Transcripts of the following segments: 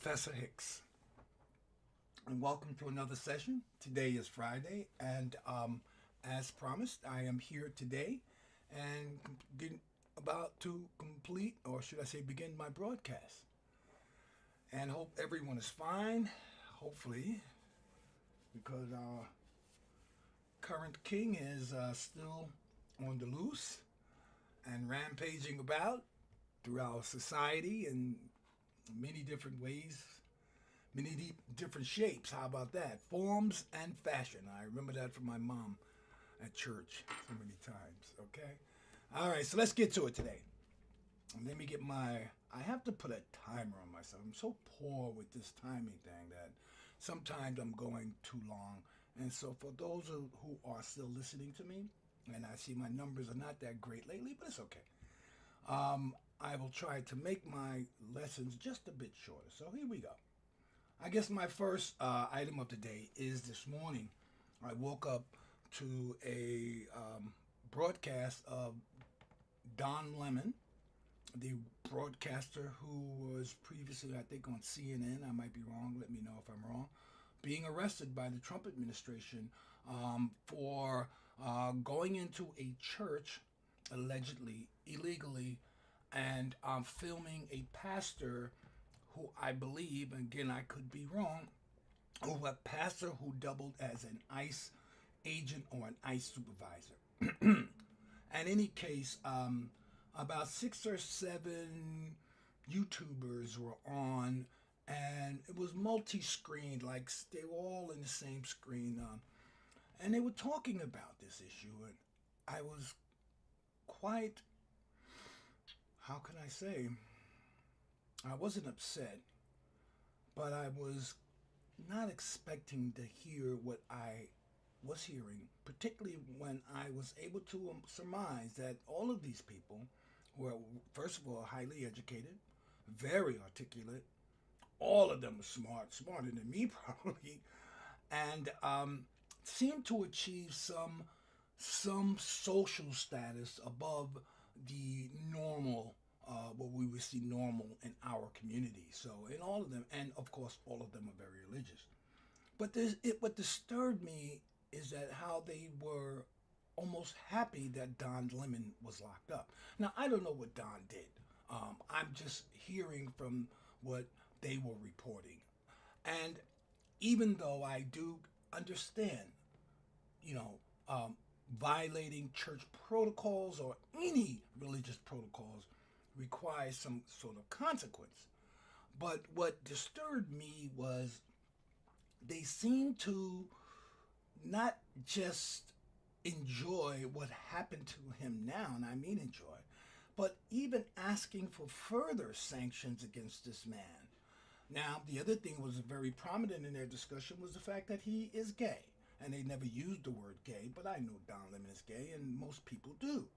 Professor Hicks, and welcome to another session. Today is Friday, and as promised, I am here today and about to complete, or should I say, begin my broadcast. And hope everyone is fine, hopefully, because our current king is still on the loose and rampaging about through our society in many different ways, many different shapes. How about that? Forms and fashion. I remember that from my mom at church so many times. Okay. All right. So let's get to it today. Let me get my. I have to put a timer on myself. I'm so poor with this timing thing that sometimes I'm going too long. And so for those who are still listening to me, and I see my numbers are not that great lately, but it's okay. I will try to make my lessons just a bit shorter. So here we go. I guess my first item of the day is this morning. I woke up to a broadcast of Don Lemon, the broadcaster who was previously, I think, on CNN. I might be wrong. Let me know if I'm wrong. Being arrested by the Trump administration for going into a church, allegedly, illegally, and filming a pastor who I believe, again, I could be wrong, who a pastor who doubled as an ICE agent or an ICE supervisor. In any case, about 6 or 7 YouTubers were on, and it was multi-screened, like they were all in the same screen, and they were talking about this issue, and I was quite, how can I say, I wasn't upset, but I was not expecting to hear what I was hearing, particularly when I was able to surmise that all of these people were, first of all, highly educated, very articulate. All of them were smart, smarter than me probably, and seemed to achieve some social status above the normal, what we would see normal in our community. So in all of them, and of course all of them are very religious. But what disturbed me is that how they were almost happy that Don Lemon was locked up. Now I don't know what Don did. I'm just hearing from what they were reporting, and even though I do understand, you know, violating church protocols or any religious protocols requires some sort of consequence. But what disturbed me was they seemed to not just enjoy what happened to him now, and I mean enjoy, but even asking for further sanctions against this man. Now, the other thing was very prominent in their discussion was the fact that he is gay. And they never used the word gay, but I know Don Lemon is gay, and most people do.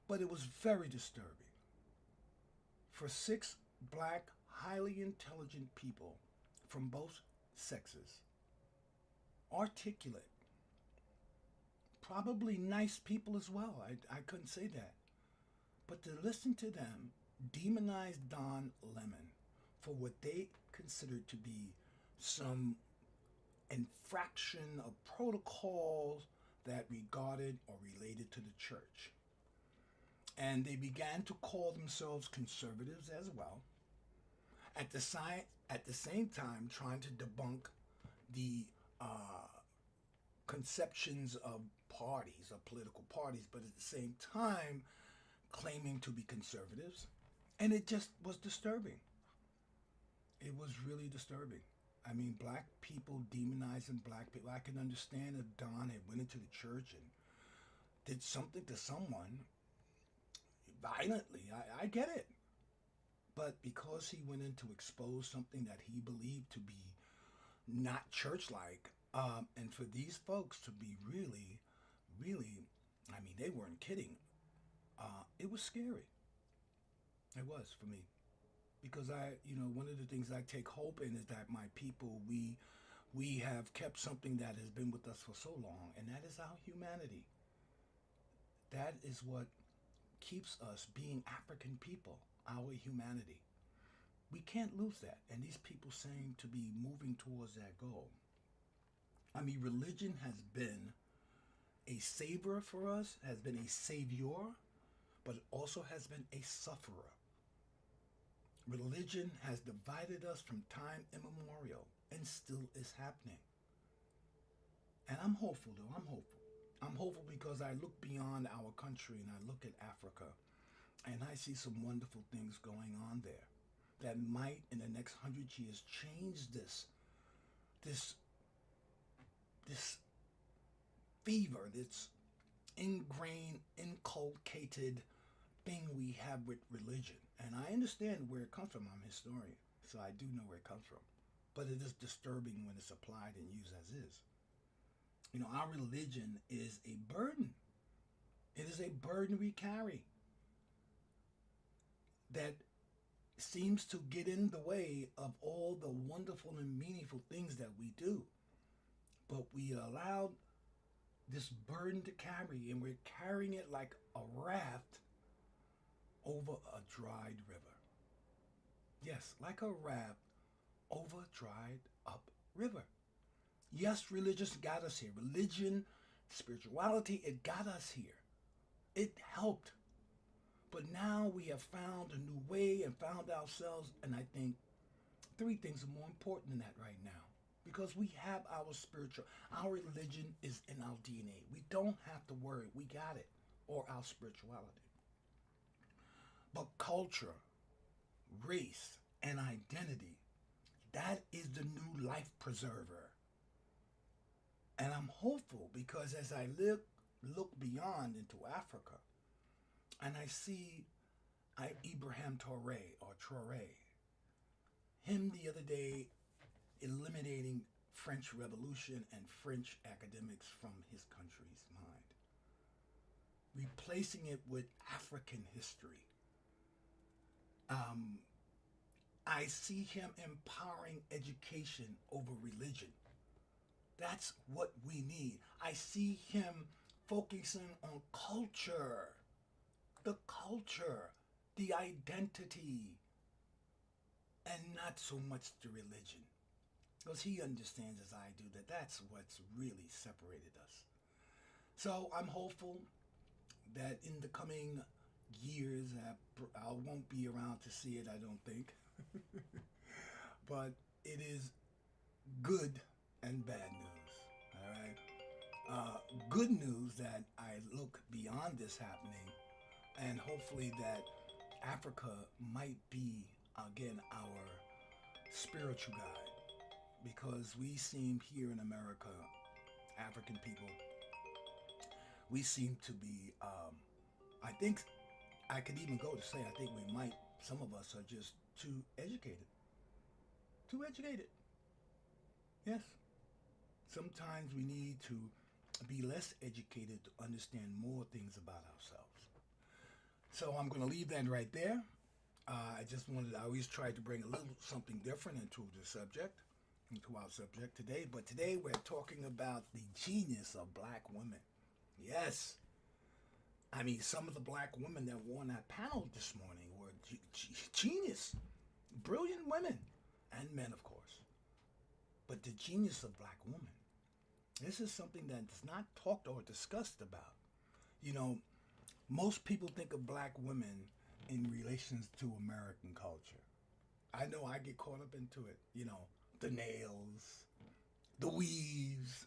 But it was very disturbing for 6 black, highly intelligent people from both sexes, articulate, probably nice people as well. I couldn't say that. But to listen to them demonize Don Lemon for what they considered to be some infraction of protocols that regarded or related to the church. And they began to call themselves conservatives as well, at the same time trying to debunk the conceptions of parties, of political parties, but at the same time claiming to be conservatives. And it just was disturbing. It was really disturbing. I mean, black people demonizing black people. I can understand if Don had went into the church and did something to someone violently. I get it. But because he went in to expose something that he believed to be not church-like, and for these folks to be really, really, I mean, they weren't kidding. It was scary. It was for me. Because one of the things I take hope in is that my people, we have kept something that has been with us for so long, and that is our humanity. That is what keeps us being African people, our humanity. We can't lose that. And these people seem to be moving towards that goal. I mean, religion has been a savior for us, has been a savior, but it also has been a sufferer. Religion has divided us from time immemorial and still is happening. And I'm hopeful, though. I'm hopeful. I'm hopeful because I look beyond our country and I look at Africa and I see some wonderful things going on there that might, in the next 100 years, change this, this fever, this ingrained, inculcated thing we have with religion. And I understand where it comes from. I'm a historian, so I do know where it comes from. But it is disturbing when it's applied and used as is. You know, our religion is a burden. It is a burden we carry that seems to get in the way of all the wonderful and meaningful things that we do. But we allow this burden to carry, and we're carrying it like a raft over a dried river. Yes, like a raft over a dried up river. Yes, religion got us here. Religion, spirituality, it got us here. It helped. But now we have found a new way and found ourselves, and I think three things are more important than that right now. Because we have our religion is in our DNA. We don't have to worry. We got it. Or our spirituality. But culture, race, and identity, that is the new life preserver. And I'm hopeful because as I look beyond into Africa, and I see Ibrahim Traore, him the other day eliminating French Revolution and French academics from his country's mind, replacing it with African history. I see him empowering education over religion. That's what we need. I see him focusing on culture, the identity, and not so much the religion. Because he understands as I do that that's what's really separated us. So I'm hopeful that in the coming years, I won't be around to see it, I don't think. But it is good and bad news. All right. Good news that I look beyond this happening, and hopefully that Africa might be again our spiritual guide, because we seem here in America, African people, we seem to be. I think I could even go to say I think we might. Some of us are just too educated. Too educated. Yes. Sometimes we need to be less educated to understand more things about ourselves. So I'm going to leave that right there. I always try to bring a little something different into our subject today. But today we're talking about the genius of black women. Yes. I mean, some of the black women that were on that panel this morning were genius. Brilliant women. And men, of course. But the genius of black women. This is something that's not talked or discussed about. You know, most people think of black women in relations to American culture. I know I get caught up into it. You know, the nails, the weaves,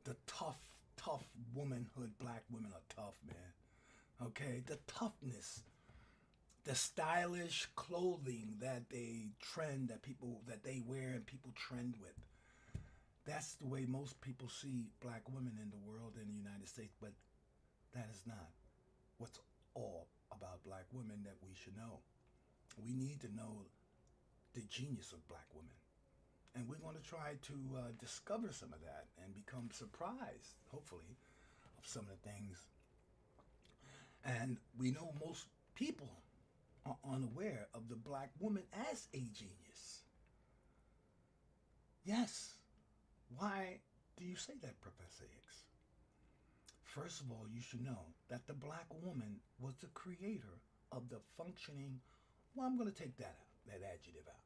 the tough womanhood. Black women are tough, man. Okay, the toughness, the stylish clothing that they wear and people trend with. That's the way most people see black women in the world in the United States, but that is not what's all about black women that we should know. We need to know the genius of black women. And we're going to try to discover some of that and become surprised, hopefully, of some of the things. And we know most people are unaware of the black woman as a genius. Yes. Why do you say that, Professor Hicks? First of all, you should know that the black woman was the creator of the functioning, well, I'm going to take that out. that adjective out.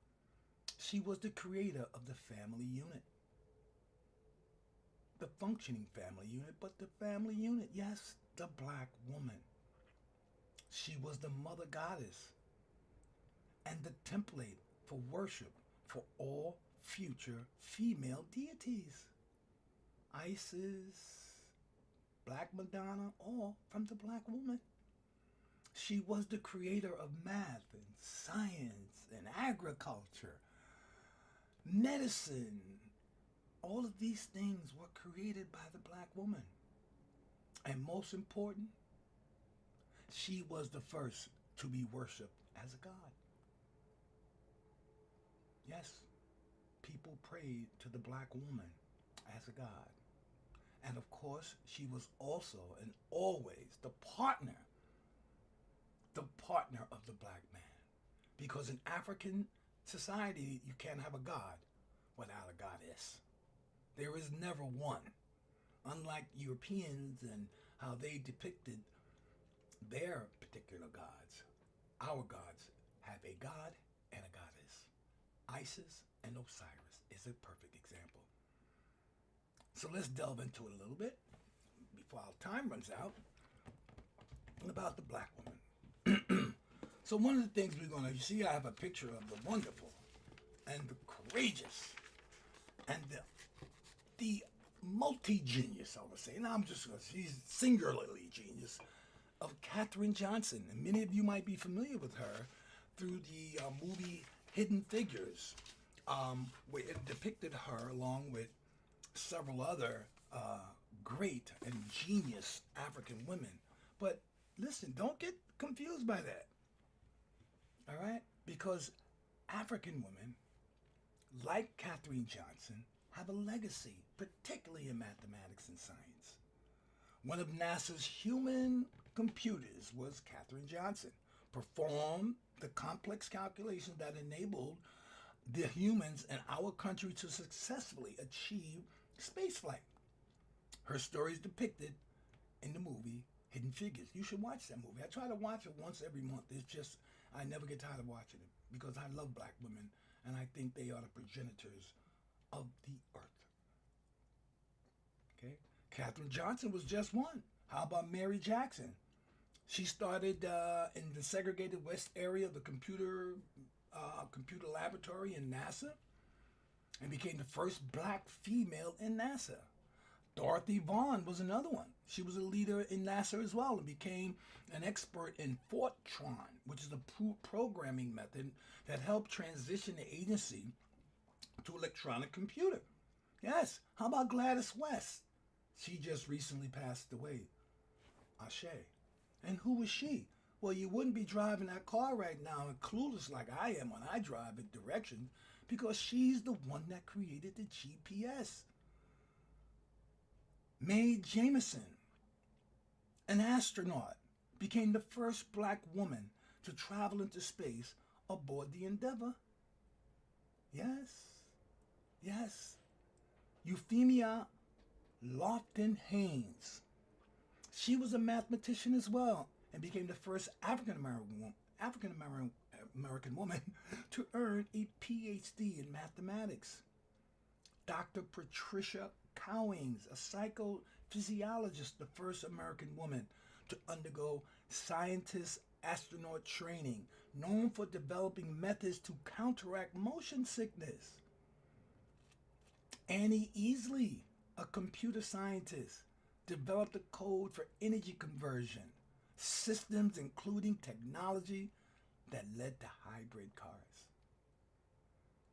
She was the creator of the family unit, the functioning family unit, but the family unit, yes, the black woman. She was the mother goddess and the template for worship for all future female deities. Isis, Black Madonna, all from the black woman. She was the creator of math and science and agriculture, medicine. All of these things were created by the black woman. And most important, she was the first to be worshipped as a god. Yes, people prayed to the black woman as a god. And of course, she was also and always the partner of the black man. Because in African society, you can't have a god without a goddess. There is never one. Unlike Europeans and how they depicted their particular gods, our gods have a god and a goddess. Isis and Osiris is a perfect example. So let's delve into it a little bit before our time runs out about the black woman. So one of the things we're going to, you see I have a picture of the wonderful and the courageous and the multi-genius, I would say. Now I'm just going to, she's singularly genius, of Katherine Johnson. And many of you might be familiar with her through the movie Hidden Figures, where it depicted her along with several other great and genius African women. But listen, don't get confused by that. All right? Because African women, like Katherine Johnson, have a legacy, particularly in mathematics and science. One of NASA's human computers was Katherine Johnson, performed the complex calculations that enabled the humans in our country to successfully achieve spaceflight. Her story is depicted in the movie Hidden Figures. You should watch that movie. I try to watch it once every month. It's just, I never get tired of watching it because I love black women and I think they are the progenitors of the earth. Okay? Katherine Johnson was just one. How about Mary Jackson? She started in the segregated West area of the computer laboratory in NASA and became the first black female in NASA. Dorothy Vaughan was another one. She was a leader in NASA as well and became an expert in Fortran, which is a programming method that helped transition the agency to electronic computer. Yes, how about Gladys West? She just recently passed away. Ashe. And who was she? Well, you wouldn't be driving that car right now and clueless like I am when I drive in directions because she's the one that created the GPS. Mae Jemison, an astronaut, became the first black woman to travel into space aboard the Endeavour. Yes, yes. Euphemia Lofton Haynes. She was a mathematician as well and became the first African American woman to earn a PhD in mathematics. Dr. Patricia Cowings, a psychophysiologist, the first American woman to undergo scientist astronaut training, known for developing methods to counteract motion sickness. Annie Easley, a computer scientist, developed a code for energy conversion systems, including technology that led to hybrid cars.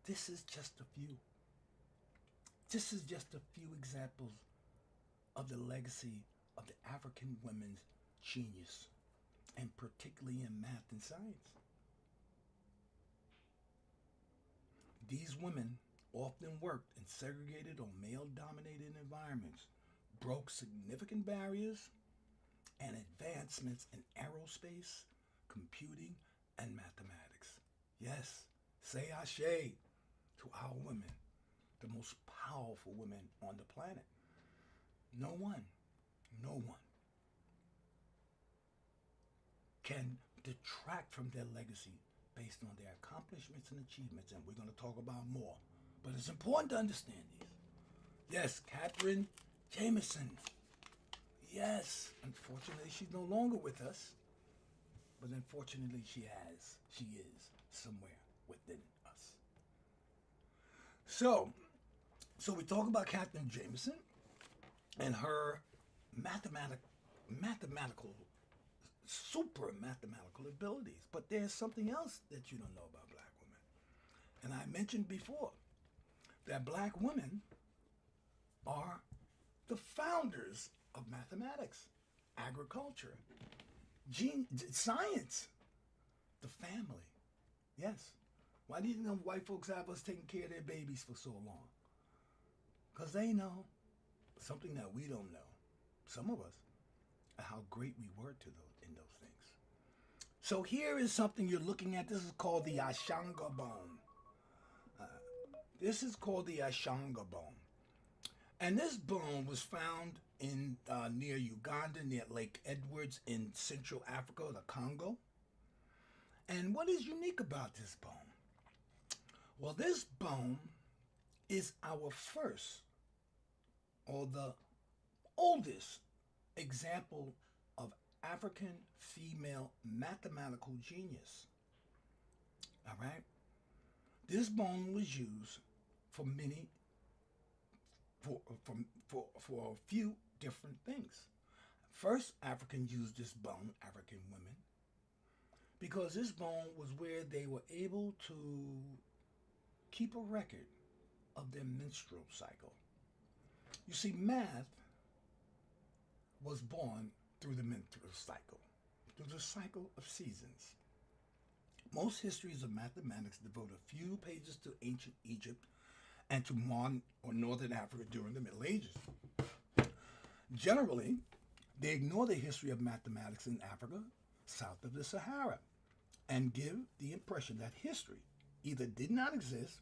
This is just a few. This is just a few examples of the legacy of the African women's genius, and particularly in math and science. These women often worked in segregated or male-dominated environments, broke significant barriers, and advancements in aerospace, computing, and mathematics. Yes, say ashe to our women, the most powerful women on the planet. No one can detract from their legacy based on their accomplishments and achievements, and we're going to talk about more. But it's important to understand these. Yes, Catherine Jameson. Yes, unfortunately, she's no longer with us, but unfortunately, she is somewhere within us. So we talk about Catherine Jameson and her mathematical, super mathematical abilities. But there's something else that you don't know about black women. And I mentioned before that black women are the founders of mathematics, agriculture, science, the family. Yes. Why do you know white folks have us taking care of their babies for so long? Because they know something that we don't know, some of us, how great we were to those in those things. So here is something you're looking at. This is called the Ashanga bone. This is called the Ashanga bone. And this bone was found in near Uganda, near Lake Edwards in Central Africa, the Congo. And what is unique about this bone? Well, this bone is our first or the oldest example of African female mathematical genius. All right? This bone was used for a few different things. First, Africans used this bone, African women, because this bone was where they were able to keep a record of their menstrual cycle. You see, math was born through the menstrual cycle, through the cycle of seasons. Most histories of mathematics devote a few pages to ancient Egypt and to modern or northern Africa during the Middle Ages. Generally, they ignore the history of mathematics in Africa south of the Sahara and give the impression that history either did not exist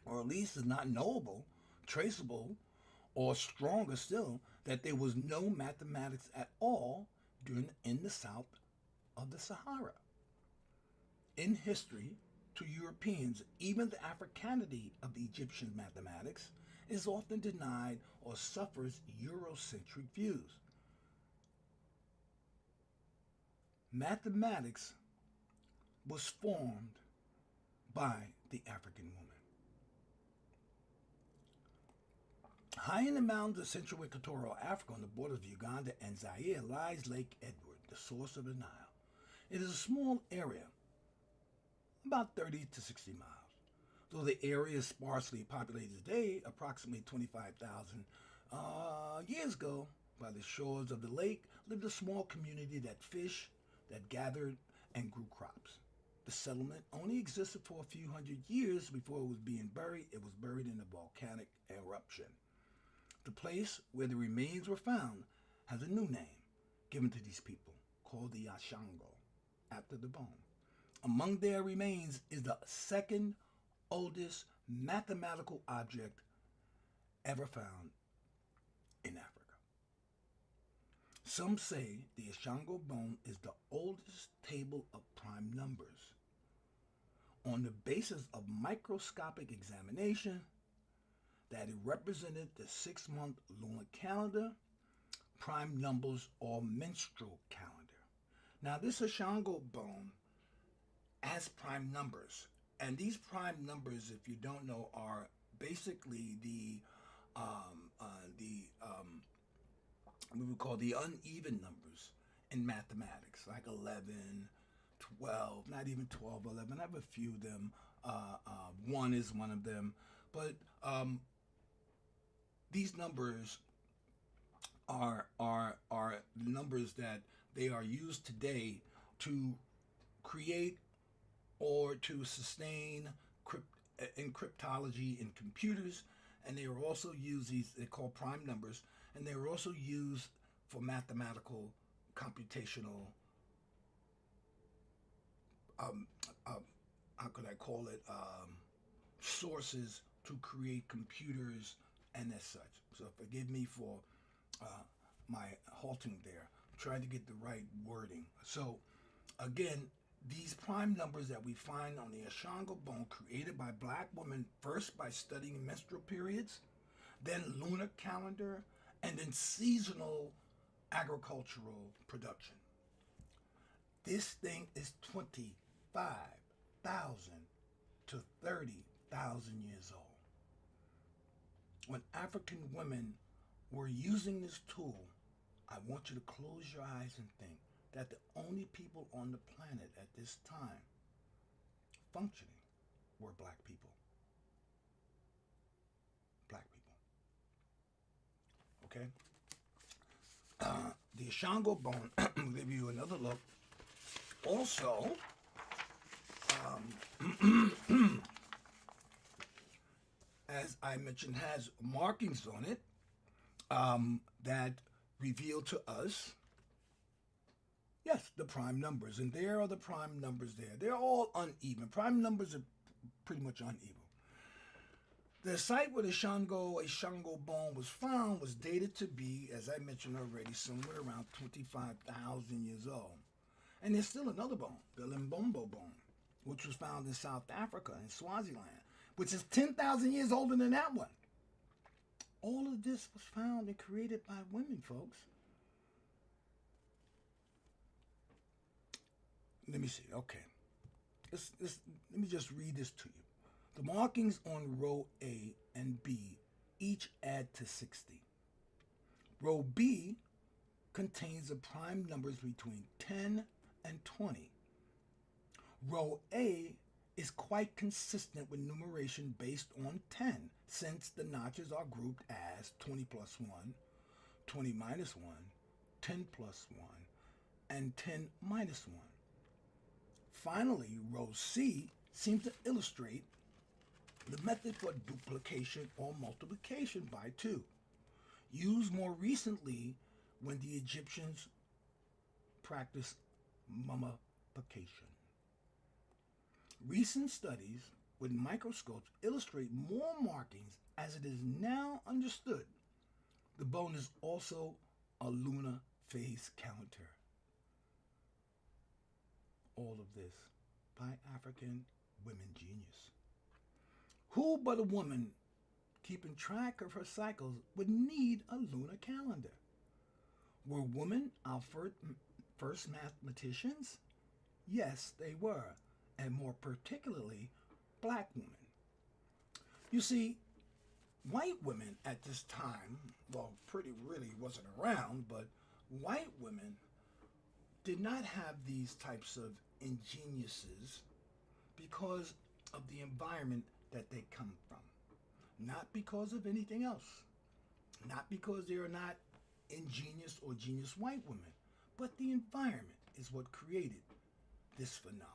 or at least is not knowable, traceable, or stronger still, that there was no mathematics at all in the south of the Sahara. In history, to Europeans, even the Africanity of the Egyptian mathematics is often denied or suffers Eurocentric views. Mathematics was formed by the African woman. High in the mountains of central equatorial Africa on the border of Uganda and Zaire lies Lake Edward, the source of the Nile. It is a small area, about 30 to 60 miles. Though the area is sparsely populated today, approximately 25,000 years ago, by the shores of the lake lived a small community that fished, that gathered, and grew crops. The settlement only existed for a few hundred years before it was being buried. It was buried in a volcanic eruption. The place where the remains were found has a new name given to these people, called the Ashango, after the bone. Among their remains is the second oldest mathematical object ever found in Africa. Some say the Ashango bone is the oldest table of prime numbers. On the basis of microscopic examination, that it represented the 6-month lunar calendar, prime numbers, or menstrual calendar. Now, this Ashango bone has prime numbers, and these prime numbers, if you don't know, are basically we would call the uneven numbers in mathematics, like 11, 12, not even 12, 11. I have a few of them. 1 is one of them, but these numbers are numbers that they are used today to create or to sustain encryptology in computers, and they are also used, they're called prime numbers, and they are also used for mathematical computational how could I call it, sources to create computers and as such. So forgive me for my halting there. I'm trying to get the right wording. So again, These prime numbers that we find on the Ashango bone created by black women first by studying menstrual periods, then lunar calendar, and then seasonal agricultural production. This thing is 25,000 to 30,000 years old. When African women were using this tool, I want you to close your eyes and think that the only people on the planet at this time functioning were black people. Black people. Okay? The Ashango bone, will give you another look. Also, as I mentioned, has markings on it that reveal to us, yes, the prime numbers. And there are the prime numbers there. They're all uneven. Prime numbers are pretty much uneven. The site where the Ashango bone was found was dated to be, as I mentioned already, somewhere around 25,000 years old. And there's still another bone, the Limbombo bone, which was found in South Africa, in Swaziland, which is 10,000 years older than that one. All of this was found and created by women, folks. Let me see. Okay. Let me just read this to you. The markings on row A and B each add to 60. Row B contains the prime numbers between 10 and 20. Row A is quite consistent with numeration based on 10, since the notches are grouped as 20 plus 1, 20 minus 1, 10 plus 1, and 10 minus 1. Finally, row C seems to illustrate the method for duplication or multiplication by 2, used more recently when the Egyptians practiced mummification. Recent studies with microscopes illustrate more markings, as it is now understood the bone is also a lunar phase counter. All of this by African women genius. Who but a woman keeping track of her cycles would need a lunar calendar? Were women our first mathematicians? Yes, they were, and more particularly, black women. You see, white women at this time, well, pretty really wasn't around, but white women did not have these types of ingeniouses because of the environment that they come from. Not because of anything else. Not because they are not ingenious or genius white women, but the environment is what created this phenomenon.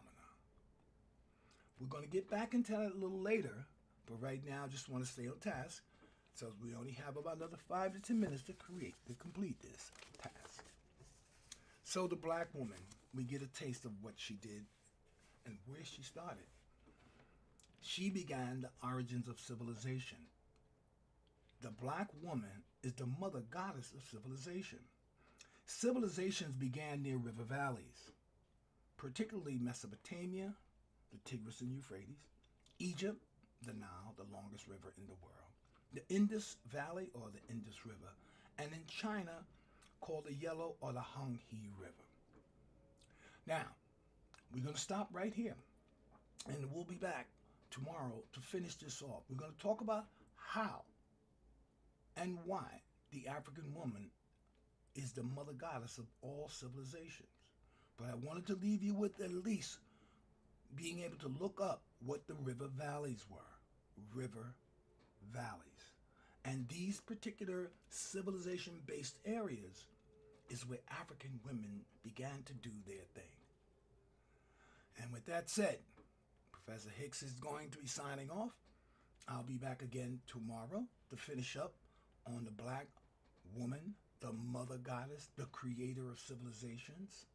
We're going to get back into that a little later, but right now I just want to stay on task. So we only have about another 5 to 10 minutes to complete this task. So the black woman, we get a taste of what she did and where she started. She began the origins of civilization. The black woman is the mother goddess of civilization. Civilizations began near river valleys, particularly Mesopotamia, the Tigris and Euphrates, Egypt, the Nile, the longest river in the world, the Indus Valley or the Indus River, and in China, called the Yellow or the Honghe River. Now, we're going to stop right here, and we'll be back tomorrow to finish this off. We're going to talk about how and why the African woman is the mother goddess of all civilizations. But I wanted to leave you with at least being able to look up what the river valleys were. River valleys. And these particular civilization-based areas is where African women began to do their thing. And with that said, Professor Hicks is going to be signing off. I'll be back again tomorrow to finish up on the black woman, the mother goddess, the creator of civilizations,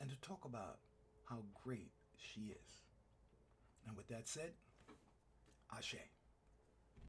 and to talk about how great she is. And with that said, Ashe.